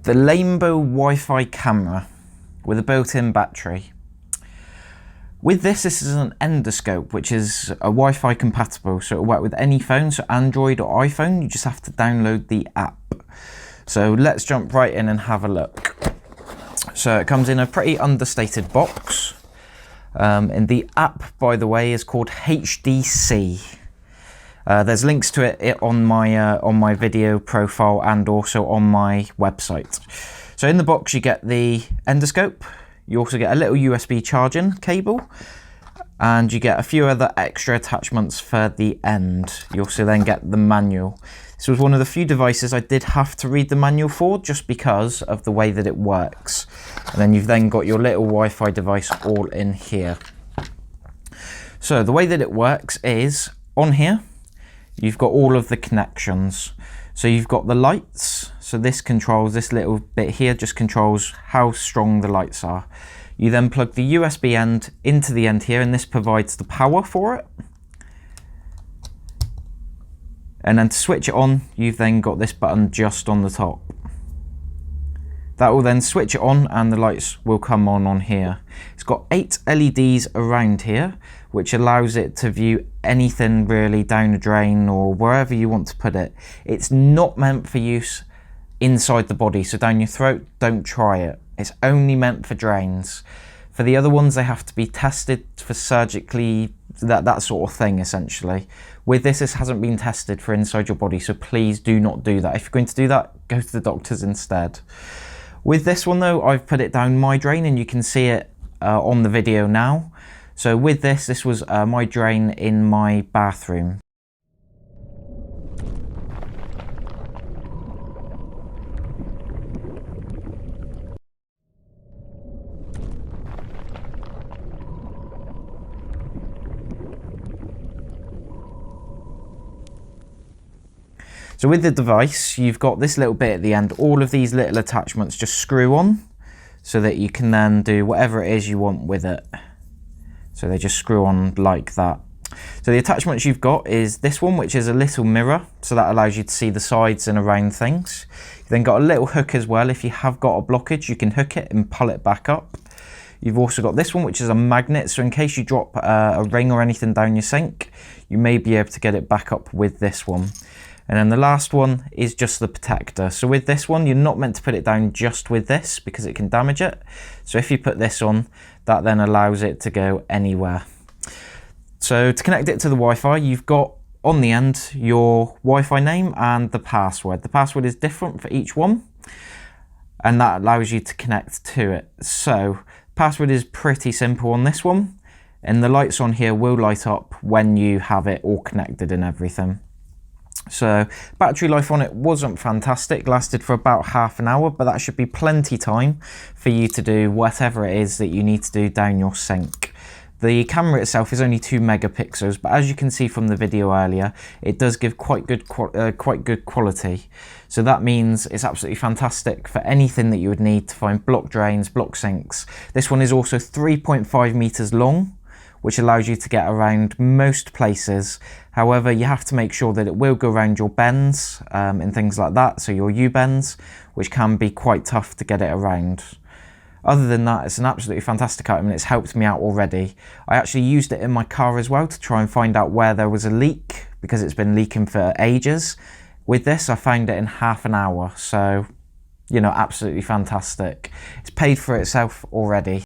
The Lamebo Wi-Fi camera with a built-in battery. With this is an Endoscope, which is a Wi-Fi compatible, so it'll work with any phone, so Android or iPhone. You just have to download the app. So let's jump right in and have a look. So it comes in a pretty understated box. And the app, by the way, is called HDC. There's links to it on my video profile and also on my website. So in the box you get the endoscope, you also get a little USB charging cable, and you get a few other extra attachments for the end. You also then get the manual. This was one of the few devices I did have to read the manual for, just because of the way that it works. And then you've then got your little Wi-Fi device all in here. So the way that it works is, on here, you've got all of the connections. So you've got the lights. So this controls, this little bit here just controls how strong the lights are. You then plug the USB end into the end here, and this provides the power for it. And then to switch it on, you've then got this button just on the top. That will then switch it on and the lights will come on here. It's got 8 LEDs around here, which allows it to view anything really down the drain or wherever you want to put it. It's not meant for use inside the body, so down your throat, don't try it. It's only meant for drains. For the other ones, they have to be tested for surgically, that sort of thing, essentially. With this hasn't been tested for inside your body, so please do not do that. If you're going to do that, go to the doctors instead. With this one though, I've put it down my drain, and you can see it on the video now. So with this was my drain in my bathroom. So with the device, you've got this little bit at the end. All of these little attachments just screw on so that you can then do whatever it is you want with it. So they just screw on like that. So the attachments you've got is this one, which is a little mirror. So that allows you to see the sides and around things. You've then got a little hook as well. If you have got a blockage, you can hook it and pull it back up. You've also got this one, which is a magnet. So in case you drop a ring or anything down your sink, you may be able to get it back up with this one. And then the last one is just the protector. So with this one, you're not meant to put it down just with this because it can damage it. So if you put this on, that then allows it to go anywhere. So to connect it to the Wi-Fi, you've got on the end your Wi-Fi name and the password. The password is different for each one, and that allows you to connect to it. So password is pretty simple on this one, and the lights on here will light up when you have it all connected and everything. So battery life on it wasn't fantastic, lasted for about half an hour, but that should be plenty time for you to do whatever it is that you need to do down your sink. The camera itself is only 2 megapixels, but as you can see from the video earlier, it does give quite good quality. So that means it's absolutely fantastic for anything that you would need to find block drains, block sinks. This one is also 3.5 meters long, which allows you to get around most places. However, you have to make sure that it will go around your bends and things like that, so your U-bends, which can be quite tough to get it around. Other than that, it's an absolutely fantastic item, and it's helped me out already. I actually used it in my car as well to try and find out where there was a leak, because it's been leaking for ages. With this, I found it in half an hour, so, you know, absolutely fantastic. It's paid for itself already.